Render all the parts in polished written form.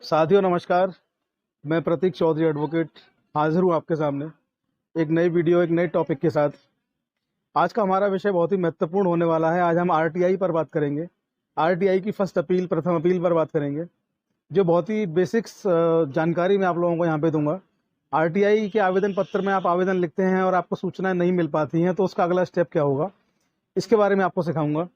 साथियों नमस्कार। मैं प्रतीक चौधरी एडवोकेट हाजिर हूँ आपके सामने एक नई वीडियो एक नए टॉपिक के साथ। आज का हमारा विषय बहुत ही महत्वपूर्ण होने वाला है। आज हम आरटीआई पर बात करेंगे। आरटीआई की फर्स्ट अपील, प्रथम अपील पर बात करेंगे, जो बहुत ही बेसिक्स जानकारी मैं आप लोगों को यहाँ पे दूंगा। आरटीआई के आवेदन पत्र में आप आवेदन लिखते हैं और आपको सूचनाएं नहीं मिल पाती हैं तो उसका अगला स्टेप क्या होगा, इसके बारे में आपको सिखाऊंगा।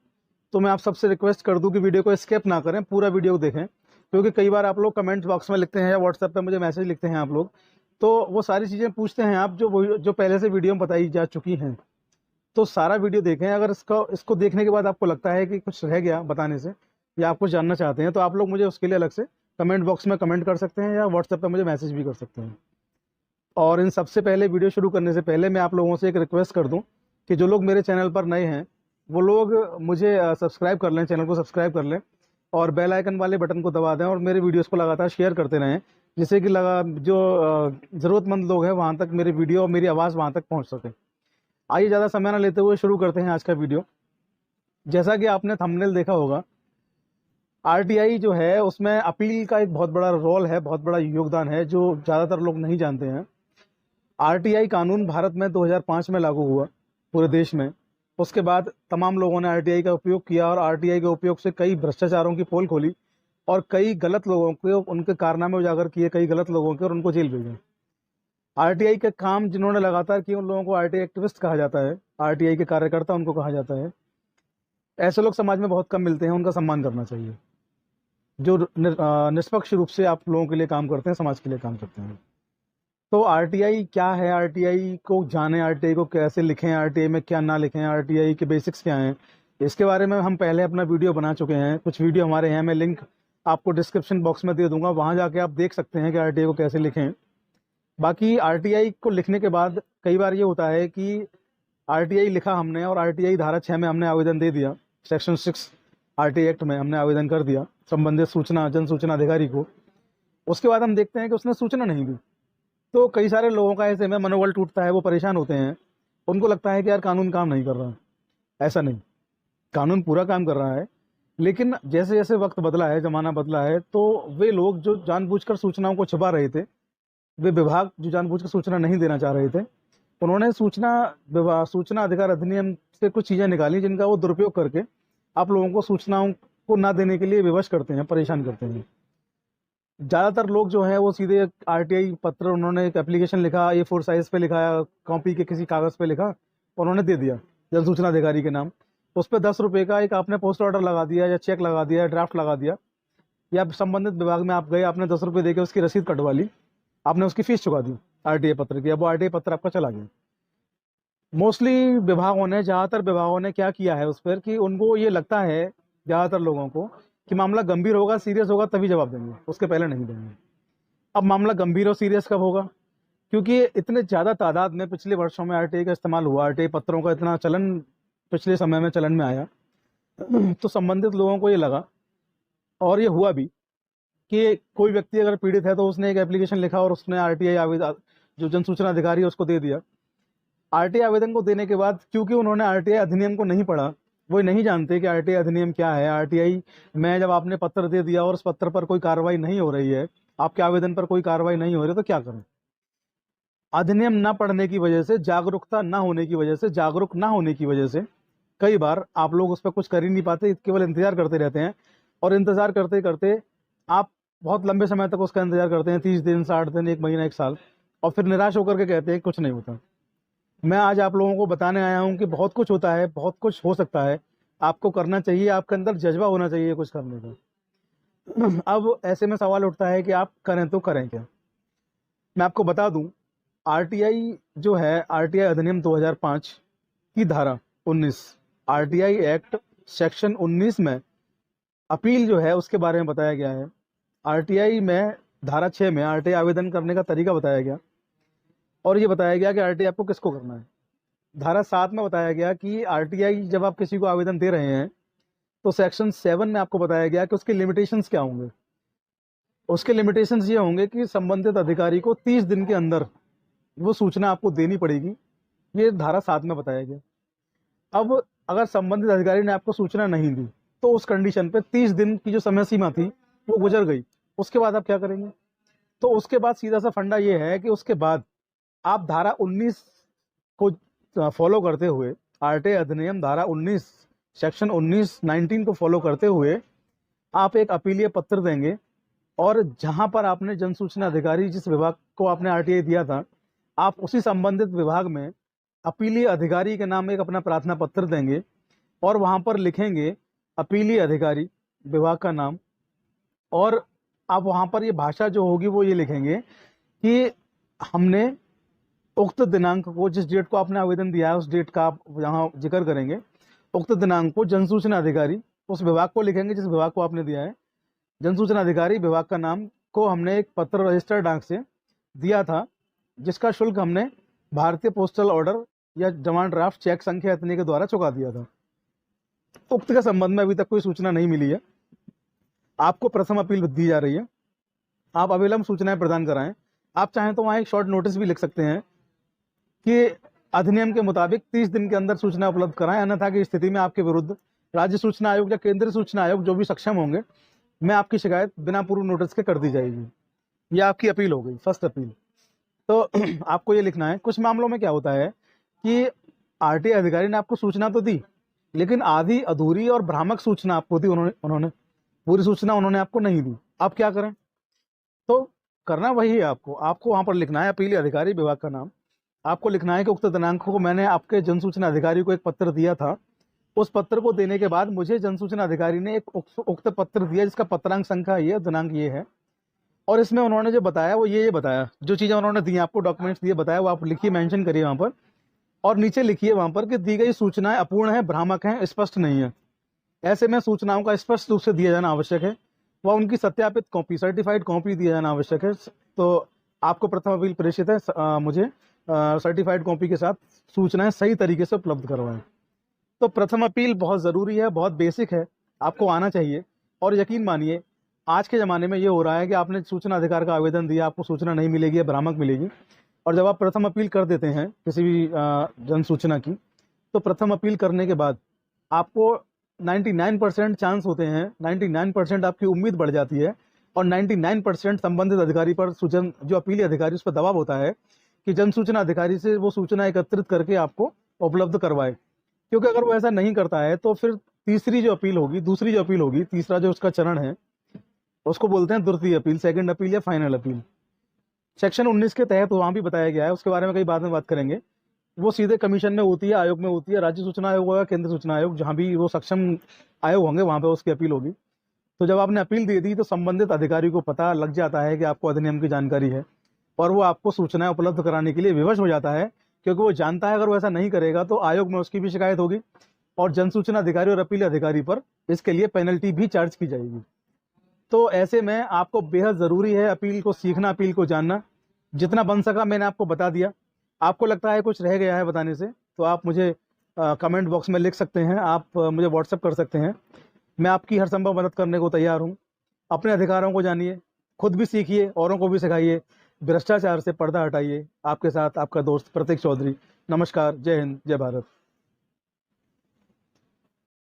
तो मैं आप सबसे रिक्वेस्ट कर दूं कि वीडियो को स्किप ना करें, पूरा वीडियो को देखें, क्योंकि कई बार आप लोग कमेंट बॉक्स में लिखते हैं या व्हाट्सएप पे मुझे मैसेज लिखते हैं आप लोग, तो वो सारी चीज़ें पूछते हैं आप जो पहले से वीडियो में बताई जा चुकी हैं। तो सारा वीडियो देखें। अगर इसको देखने के बाद आपको लगता है कि कुछ रह गया बताने से या आप कुछ जानना चाहते हैं तो आप लोग मुझे उसके लिए अलग से कमेंट बॉक्स में कमेंट कर सकते हैं या व्हाट्सएप पर मुझे मैसेज भी कर सकते हैं। और इन सबसे पहले वीडियो शुरू करने से पहले मैं आप लोगों से एक रिक्वेस्ट कर दूं कि जो लोग मेरे चैनल पर नए हैं वो लोग मुझे सब्सक्राइब कर लें, चैनल को सब्सक्राइब कर लें और बेल आइकन वाले बटन को दबा दें और मेरे वीडियोस को लगातार शेयर करते रहें, जिससे कि ज़रूरतमंद लोग हैं वहाँ तक मेरी वीडियो और मेरी आवाज़ वहाँ तक पहुँच सके। आइए ज़्यादा समय ना लेते हुए शुरू करते हैं आज का वीडियो। जैसा कि आपने थंबनेल देखा होगा, आरटीआई जो है उसमें अपील का एक बहुत बड़ा रोल है, बहुत बड़ा योगदान है जो ज़्यादातर लोग नहीं जानते हैं। आरटीआई कानून भारत में 2005 में लागू हुआ पूरे देश में। उसके बाद तमाम लोगों ने आरटीआई का उपयोग किया और आरटीआई के उपयोग से कई भ्रष्टाचारों की पोल खोली और कई गलत लोगों को उनके कारनामे उजागर किए, कई गलत लोगों के, और उनको जेल भेजा। आरटीआई के काम जिन्होंने लगातार किए उन लोगों को आरटीआई एक्टिविस्ट कहा जाता है, आरटीआई के कार्यकर्ता उनको कहा जाता है। ऐसे लोग समाज में बहुत कम मिलते हैं, उनका सम्मान करना चाहिए, जो निष्पक्ष रूप से आप लोगों के लिए काम करते हैं, समाज के लिए काम करते हैं। तो आरटीआई क्या है, आरटीआई को जानें, आरटीआई को कैसे लिखें, आरटीआई में क्या ना लिखें, आरटीआई के बेसिक्स क्या हैं, इसके बारे में हम पहले अपना वीडियो बना चुके हैं। कुछ वीडियो हमारे हैं, मैं लिंक आपको डिस्क्रिप्शन बॉक्स में दे दूंगा, वहां जाके आप देख सकते हैं कि आरटीआई को कैसे लिखें। बाकी आरटीआई को लिखने के बाद कई बार ये होता है कि आरटीआई लिखा हमने और आरटीआई धारा 6 में हमने आवेदन दे दिया, सेक्शन 6 आरटीआई एक्ट में हमने आवेदन कर दिया संबंधित जन सूचना अधिकारी को। उसके बाद हम देखते हैं कि उसने सूचना नहीं दी, तो कई सारे लोगों का ऐसे में मनोबल टूटता है, वो परेशान होते हैं, उनको लगता है कि यार कानून काम नहीं कर रहा। ऐसा नहीं, कानून पूरा काम कर रहा है, लेकिन जैसे जैसे वक्त बदला है, जमाना बदला है, तो वे लोग जो जानबूझकर सूचनाओं को छुपा रहे थे, वे विभाग जो जानबूझकर सूचना नहीं देना चाह रहे थे, उन्होंने सूचना अधिकार अधिनियम से कुछ चीज़ें निकाली जिनका वो दुरुपयोग करके आप लोगों को सूचनाओं को ना देने के लिए विवश करते हैं, परेशान करते हैं। ज़्यादातर लोग जो हैं वो सीधे आरटीआई पत्र, उन्होंने एक एप्लीकेशन लिखा, A4 साइज पे लिखा, कॉपी के किसी कागज़ पे लिखा, उन्होंने दे दिया जन सूचना अधिकारी के नाम। उस पर 10 रुपये का एक आपने पोस्ट ऑर्डर लगा दिया या चेक लगा दिया या ड्राफ्ट लगा दिया, या संबंधित विभाग में आप गए, आपने 10 रुपये देके उसकी रसीद कटवा ली, आपने उसकी फीस चुका दी आरटीआई पत्र की, अब वो आरटीआई पत्र आपका चला गया। मोस्टली ज़्यादातर विभागों ने क्या किया है उस पर कि उनको ये लगता है, ज़्यादातर लोगों को, कि मामला गंभीर होगा, सीरियस होगा तभी जवाब देंगे, उसके पहले नहीं देंगे। अब मामला गंभीर और सीरियस कब होगा? क्योंकि इतने ज़्यादा तादाद में पिछले वर्षों में आरटीआई का इस्तेमाल हुआ, आरटीआई पत्रों का इतना चलन पिछले समय में चलन में आया, तो संबंधित लोगों को ये लगा, और ये हुआ भी, कि कोई व्यक्ति अगर पीड़ित है तो उसने एक एप्लीकेशन लिखा और उसने आरटीआई आवेदन, जो जन सूचना अधिकारी है, उसको दे दिया। आरटीआई आवेदन को देने के बाद, क्योंकि उन्होंने आरटीआई अधिनियम को नहीं पढ़ा, वो नहीं जानते कि आरटीआई अधिनियम क्या है। आरटीआई में जब आपने पत्र दे दिया और उस पत्र पर कोई कार्रवाई नहीं हो रही है, आपके आवेदन पर कोई कार्रवाई नहीं हो रही, तो क्या करें? अधिनियम ना पढ़ने की वजह से, जागरूकता ना होने की वजह से, जागरूक ना होने की वजह से कई बार आप लोग उस पर कुछ कर ही नहीं पाते, केवल इंतजार करते रहते हैं, और इंतजार करते करते आप बहुत लंबे समय तक उसका इंतजार करते हैं, 30 दिन, 60 दिन, 1 महीना, 1 साल, और फिर निराश होकर के कहते हैं कुछ नहीं होता। मैं आज आप लोगों को बताने आया हूं कि बहुत कुछ होता है, बहुत कुछ हो सकता है, आपको करना चाहिए, आपके अंदर जज्बा होना चाहिए कुछ करने का। अब ऐसे में सवाल उठता है कि आप करें तो करें क्या? मैं आपको बता दूं, आरटीआई जो है, आरटीआई अधिनियम 2005 की धारा 19, आरटीआई एक्ट सेक्शन 19 में अपील जो है उसके बारे में बताया गया है। आरटीआई में धारा 6 में आरटीआई आवेदन करने का तरीका बताया गया, और ये बताया गया कि आरटीआई आपको किसको करना है। धारा 7 में बताया गया कि आरटीआई जब आप किसी को आवेदन दे रहे हैं तो सेक्शन 7 में आपको बताया गया कि उसके लिमिटेशंस क्या होंगे। उसके लिमिटेशंस ये होंगे कि संबंधित अधिकारी को 30 दिन के अंदर वो सूचना आपको देनी पड़ेगी, ये धारा 7 में बताया गया। अब अगर संबंधित अधिकारी ने आपको सूचना नहीं दी तो उस कंडीशन पे 30 दिन की जो समय सीमा थी वो गुजर गई, उसके बाद आप क्या करेंगे? तो उसके बाद सीधा सा फंडा ये है कि उसके बाद आप धारा 19 को फॉलो करते हुए, आरटीआई अधिनियम धारा 19 सेक्शन 19 को फॉलो करते हुए आप एक अपीलीय पत्र देंगे, और जहां पर आपने जन सूचना अधिकारी, जिस विभाग को आपने आरटीआई दिया था, आप उसी संबंधित विभाग में अपीलीय अधिकारी के नाम एक अपना प्रार्थना पत्र देंगे, और वहां पर लिखेंगे अपीलीय अधिकारी विभाग का नाम, और आप वहां पर ये भाषा जो होगी वो ये लिखेंगे कि हमने उक्त दिनांक को, जिस डेट को आपने आवेदन दिया है उस डेट का आप यहाँ जिक्र करेंगे। उक्त दिनांक को जन सूचना अधिकारी, उस विभाग को लिखेंगे जिस विभाग को आपने दिया है, जन सूचना अधिकारी विभाग का नाम को हमने एक पत्र रजिस्टर्ड डाक से दिया था, जिसका शुल्क हमने भारतीय पोस्टल ऑर्डर या डिमांड ड्राफ्ट चेक संख्या इतने के द्वारा चुका दिया था। उक्त के संबंध में अभी तक कोई सूचना नहीं मिली है, आपको प्रथम अपील दी जा रही है, आप अविलंब सूचनाएं प्रदान कराएं। आप चाहें तो वहाँ एक शॉर्ट नोटिस भी लिख सकते हैं कि अधिनियम के मुताबिक 30 दिन के अंदर सूचना उपलब्ध कराएं, अन्यथा की स्थिति में आपके विरुद्ध राज्य सूचना आयोग या केंद्रीय सूचना आयोग जो भी सक्षम होंगे, मैं आपकी शिकायत बिना पूर्व नोटिस के कर दी जाएगी। यह आपकी अपील हो गई, फर्स्ट अपील। तो आपको ये लिखना है। कुछ मामलों में क्या होता है कि आरटीआई अधिकारी ने आपको सूचना तो दी, लेकिन आधी अधूरी और भ्रामक सूचना आपको दी, उन्होंने पूरी सूचना उन्होंने आपको नहीं दी। आप क्या करें? तो करना वही है, आपको वहां पर लिखना है अपीलीय अधिकारी विभाग का नाम, आपको लिखना है कि उक्त दिनांक को मैंने आपके जन सूचना अधिकारी को एक पत्र दिया था, उस पत्र को देने के बाद मुझे जन सूचना अधिकारी ने एक उक्त पत्र दिया जिसका पत्रांक संख्या ये, दिनांक ये है, और इसमें उन्होंने जो बताया वो ये बताया, जो चीज़ें उन्होंने दी आपको, डॉक्यूमेंट्स दिए, बताया, वो आप लिखिए, मेंशन करिए वहाँ पर, और नीचे लिखिए वहाँ पर कि दी गई सूचनाएं अपूर्ण है, भ्रामक हैं, स्पष्ट नहीं है। ऐसे में सूचनाओं का स्पष्ट रूप से दिया जाना आवश्यक है, वह उनकी सत्यापित कॉपी, सर्टिफाइड कॉपी दिया जाना आवश्यक है। तो आपको प्रथम अपील प्रेषित है, मुझे सर्टिफाइड कॉपी के साथ सूचनाएं सही तरीके से उपलब्ध करवाएं। तो प्रथम अपील बहुत ज़रूरी है, बहुत बेसिक है, आपको आना चाहिए। और यकीन मानिए आज के ज़माने में ये हो रहा है कि आपने सूचना अधिकार का आवेदन दिया, आपको सूचना नहीं मिलेगी या भ्रामक मिलेगी, और जब आप प्रथम अपील कर देते हैं किसी भी जन सूचना की, तो प्रथम अपील करने के बाद आपको 99% चांस होते हैं, 99% आपकी उम्मीद बढ़ जाती है, और 99% संबंधित अधिकारी पर, सूचना जो अपीली अधिकारी, उस पर दबाव होता है कि जन सूचना अधिकारी से वो सूचना एकत्रित करके आपको उपलब्ध करवाए। क्योंकि अगर वो ऐसा नहीं करता है तो फिर तीसरी जो अपील होगी, दूसरी जो अपील होगी, तीसरा जो उसका चरण है, उसको बोलते हैं द्वितीय अपील, सेकंड अपील या फाइनल अपील। सेक्शन 19 के तहत वहाँ भी बताया गया है, उसके बारे में कई बाद में बात करेंगे। वो सीधे कमीशन में होती है, आयोग में होती है, राज्य सूचना आयोग होगा, केंद्र सूचना आयोग, जहाँ भी वो सक्षम आयोग होंगे वहाँ पे उसकी अपील होगी। तो जब आपने अपील दे दी तो संबंधित अधिकारी को पता लग जाता है कि आपको अधिनियम की जानकारी है, और वो आपको सूचनाएं उपलब्ध कराने के लिए विवश हो जाता है, क्योंकि वो जानता है अगर वो ऐसा नहीं करेगा तो आयोग में उसकी भी शिकायत होगी, और जन सूचना अधिकारी और अपील अधिकारी पर इसके लिए पेनल्टी भी चार्ज की जाएगी। तो ऐसे में आपको बेहद ज़रूरी है अपील को सीखना, अपील को जानना। जितना बन सका मैंने आपको बता दिया। आपको लगता है कुछ रह गया है बताने से, तो आप मुझे कमेंट बॉक्स में लिख सकते हैं, आप मुझे व्हाट्सएप कर सकते हैं। मैं आपकी हर संभव मदद करने को तैयार हूँ। अपने अधिकारों को जानिए, खुद भी सीखिए, औरों को भी सिखाइए, भ्रष्टाचार से पर्दा हटाइए। आपके साथ आपका दोस्त प्रतीक चौधरी। नमस्कार, जय हिंद, जय भारत।